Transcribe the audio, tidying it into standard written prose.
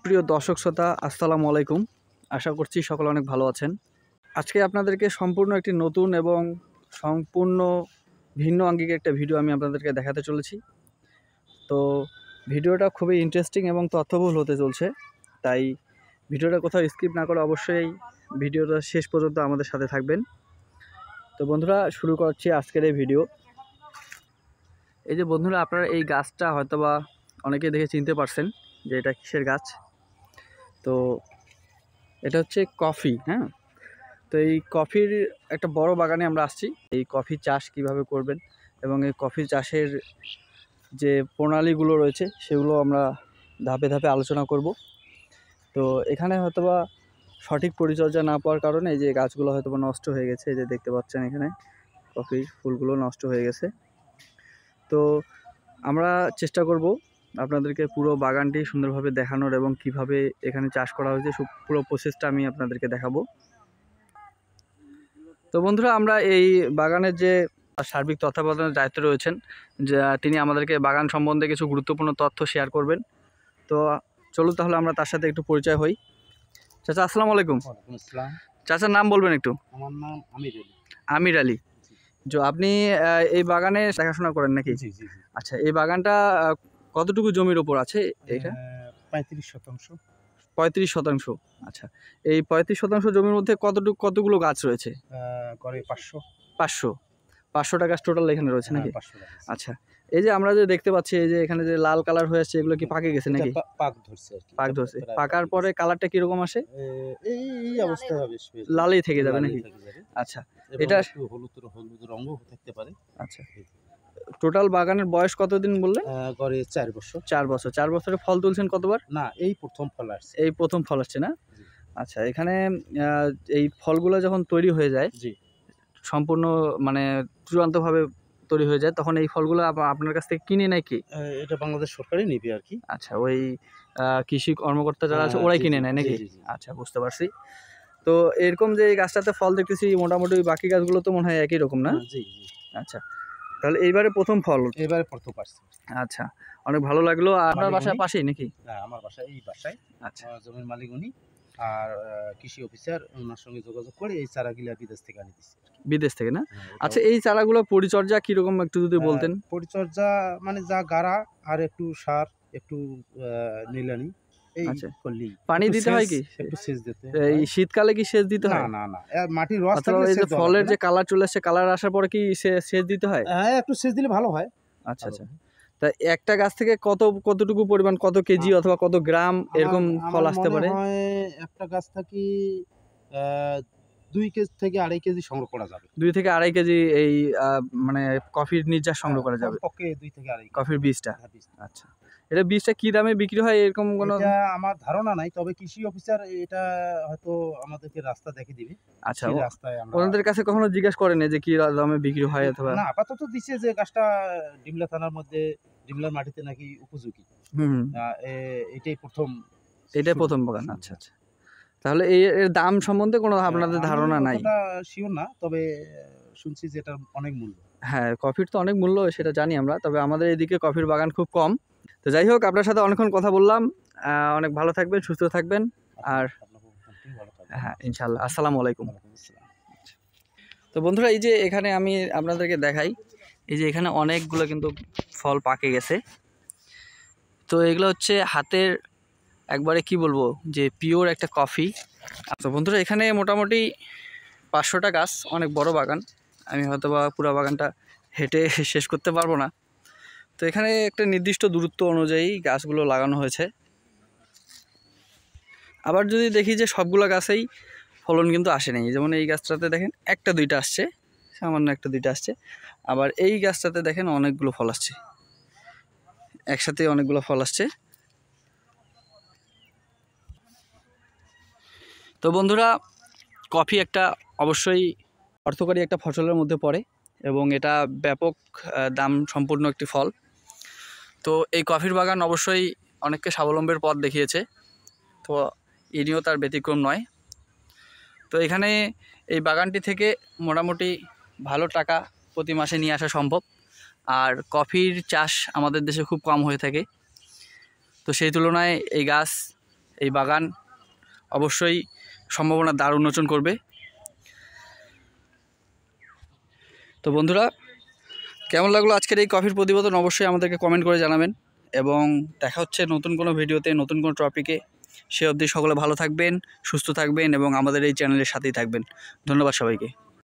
সুপ্রিয় দর্শক শ্রোতা, আসসালামু আলাইকুম। আশা করছি সকলে অনেক ভালো আছেন। আজকে আপনাদেরকে সম্পূর্ণ একটি নতুন এবং সম্পূর্ণ ভিন্ন আঙ্গিকে একটা ভিডিও আমি আপনাদেরকে দেখাতে চলেছি। তো ভিডিওটা খুবই ইন্টারেস্টিং এবং তথ্যবহুল হতে চলছে, তাই ভিডিওটা কোথাও স্কিপ না করে অবশ্যই ভিডিওটা শেষ পর্যন্ত আমাদের সাথে থাকবেন। তো বন্ধুরা, শুরু করছি আজকের এই ভিডিও। এই যে বন্ধুরা, আপনারা এই গাছটা হয়তোবা অনেকে দেখে চিনতে পারছেন যে এটা কিসের গাছ। তো এটা হচ্ছে কফি। হ্যাঁ, তো এই কফির একটা বড় বাগানে আমরা আসছি। এই কফি চাষ কিভাবে করবেন এবং এই কফি চাষের যে প্রণালীগুলো রয়েছে সেগুলো আমরা ধাপে ধাপে আলোচনা করব। তো এখানে হয়তোবা সঠিক পরিচর্যা না পাওয়ার কারণে এই যে গাছগুলো হয়তোবা নষ্ট হয়ে গেছে। এই যে দেখতে পাচ্ছেন এখানে কফির ফুলগুলো নষ্ট হয়ে গেছে। তো আমরা চেষ্টা করব আপনাদেরকে পুরো বাগানটি সুন্দরভাবে দেখানোর এবং কিভাবে এখানে চাষ করা হয়েছে পুরো প্রসেসটা আমি আপনাদেরকে দেখাবো। তো বন্ধুরা, আমরা এই বাগানের যে সার্বিক তত্ত্বাবধানের দায়িত্বে রয়েছেন, যা তিনি আমাদেরকে বাগান সম্বন্ধে কিছু গুরুত্বপূর্ণ তথ্য শেয়ার করবেন। তো চলুন তাহলে আমরা তার সাথে একটু পরিচয় হই। চাচা, আসসালামু আলাইকুম। আসসালাম। চাচার নাম বলবেন একটু? আমার নাম আমির আলী। আমির আলী। যে আপনি এই বাগানে দেখাশোনা করেন নাকি? জি জি জি। আচ্ছা, এই বাগানটা কতটুকু জমির ওপর আছে এটা? 35%। 35%। আচ্ছা, এই 35% জমির মধ্যে কতগুলো গাছ রয়েছে? করে 500। 500টা গাছ টোটাল এখানে রয়েছে নাকি? 500 গাছ। আচ্ছা, এই যে আমরা যে দেখতে পাচ্ছি এই যে এখানে যে লাল কালার হয়ে আসছে, এগুলো কি পাকে গেছে নাকি? পাক ধরছে আর কি। পাক ধরছে। পাকার পরে কালারটা কিরকম আসে? এই অবস্থায় হবে, লালই থেকে যাবে নাকি? আচ্ছা, এটা একটু হলুদ রঙও থাকতে পারে। আচ্ছা, টোটাল বাগানের বয়স কতদিন বললেন? করে 4 বছর। 4 বছর। 4 বছরে ফল তুলছেন কতবার? না, এই প্রথম ফল আসছে। এই প্রথম ফল আসছে না? আচ্ছা, এখানে এই ফলগুলো যখন তৈরি হয়ে যায়, জি, সম্পূর্ণ মানে চূড়ান্তভাবে তৈরি হয়ে যায়, তখন এই ফলগুলো আপনার কাছ থেকে কিনে নেয় কি? এটা বাংলাদেশ সরকারই নিবে আর কি। আচ্ছা, ওই কৃষি কর্মকর্তা যারা আছে ওরাই কিনে নেয় নাকি? আচ্ছা, বুঝতে পারছি। তো এরকম যে এই গাছটাতে ফল দেখতেছি, মোটামুটি বাকি গাছগুলো তো মনে হয় একই রকম না? জি জি। আচ্ছা, তাহলে এইবারে প্রথম ফল? এবারে প্রথম পারছি। আচ্ছা, অনেক ভালো লাগলো। আপনার বাসার পাশেই নাকি? হ্যাঁ, আমার বাসা এই বাসায়। আচ্ছা, জমির মালিক উনি, আর কৃষি অফিসার ওনার সঙ্গে যোগাযোগ করে এই চারাগুলা বিদেশ থেকে আনি দিচ্ছে। বিদেশ থেকে না? আচ্ছা, এই চারাগুলো পরিচর্যা কিরকম একটু যদি বলতেন? পরিচর্যা মানে যা গাড়া আর একটু সার, একটু নিলানি এই করলেই। পানি দিতে হয় কি? একটু সেচ দিতে। এই শীতকালে কি সেচ দিতে হয়? না না, মাটির রস থাকলে এই যে ফলের যে কালার চলে আসছে, কালার আসার পরে কি সেচ দিতে হয়? হ্যাঁ, একটু সেচ দিলে ভালো হয়। আচ্ছা আচ্ছা। তা একটা গাছ থেকে কতটুকু পরিমাণ, কত কেজি অথবা কত গ্রাম এরকম ফল আসতে পারে? একটা গাছ থেকে 2 কেজি থেকে 2.5 কেজি সংগ্রহ করা যাবে। 2 থেকে 2.5 কেজি এই মানে কফির নির্যাস সংগ্রহ করা যাবে? পক্ষে 2 থেকে 2.5 কফির বীজটা? আচ্ছা, এটা বীজটা কি দামে বিক্রি হয় এরকম কোনো? এটা আমার ধারণা নাই, তবে কৃষি অফিসার এটা হয়তো আমাদেরকে রাস্তা দেখিয়ে দিবে। আচ্ছা, ওনাদের কাছে কখনো জিজ্ঞাসা করেন যে কি দামে বিক্রি হয় অথবা? না, আপাতত দিছে যে গাছটা ডিমলা থানার মধ্যে, ডিমলার মাটিতে নাকি উপযোগী। এটাই প্রথম বাগান। আচ্ছা আচ্ছা, তাহলে এর দাম সম্বন্ধে কোনো আপনাদের ধারণা নাই? শিওর না, তবে শুনছি যে এটা অনেক মূল্য। হ্যাঁ, কফির তো অনেক মূল্য, সেটা জানি আমরা, তবে আমাদের এদিকে কফির বাগান খুব কম। তো যাই হোক, আপনার সাথে অনেকক্ষণ কথা বললাম। অনেক ভালো থাকবেন, সুস্থ থাকবেন। আর হ্যাঁ, ইনশাআল্লাহ। আসসালামু আলাইকুম। তো বন্ধুরা, এই যে এখানে আমি আপনাদেরকে দেখাই, এই যে এখানে অনেকগুলো কিন্তু ফল পাকে গেছে। তো এগুলো হচ্ছে হাতের একবারে কি বলবো যে পিওর একটা কফি। আচ্ছা বন্ধুরা, এখানে মোটামুটি 500টা গাছ, অনেক বড় বাগান। আমি হয়তো বা পুরো বাগানটা হেঁটে শেষ করতে পারবো না। তো এখানে একটা নির্দিষ্ট দূরত্ব অনুযায়ী গাছগুলো লাগানো হয়েছে। আবার যদি দেখি যে সবগুলো গাছেই ফলন কিন্তু আসে নাই, যেমন এই গাছটাতে দেখেন 1-2টা আসছে, সামান্য 1-2টা আসছে। আবার এই গাছটাতে দেখেন অনেকগুলো ফল আসছে, একসাথে অনেকগুলো ফল আসছে। তো বন্ধুরা, কফি একটা অবশ্যই অর্থকরী একটা ফসলের মধ্যে পড়ে এবং এটা ব্যাপক দাম সম্পূর্ণ একটি ফল। তো এই কফির বাগান অবশ্যই অনেককে স্বাবলম্বীর পথ দেখিয়েছে, তো ইনিও তার ব্যতিক্রম নয়। তো এখানে এই বাগানটি থেকে মোটামুটি ভালো টাকা প্রতি মাসে নিয়ে আসা সম্ভব। আর কফির চাষ আমাদের দেশে খুব কম হয়ে থাকে, তো সেই তুলনায় এই গাছ এই বাগান অবশ্যই সম্ভাবনার দ্বার উন্মোচন করবে। তো বন্ধুরা, কেমন লাগলো আজকের এই কফির প্রতিবেদন অবশ্যই আমাদেরকে কমেন্ট করে জানাবেন, এবং দেখা হচ্ছে নতুন কোনো ভিডিওতে, নতুন কোনো টপিকে। সে অবধি সকলে ভালো থাকবেন, সুস্থ থাকবেন এবং আমাদের এই চ্যানেলের সাথেই থাকবেন। ধন্যবাদ সবাইকে।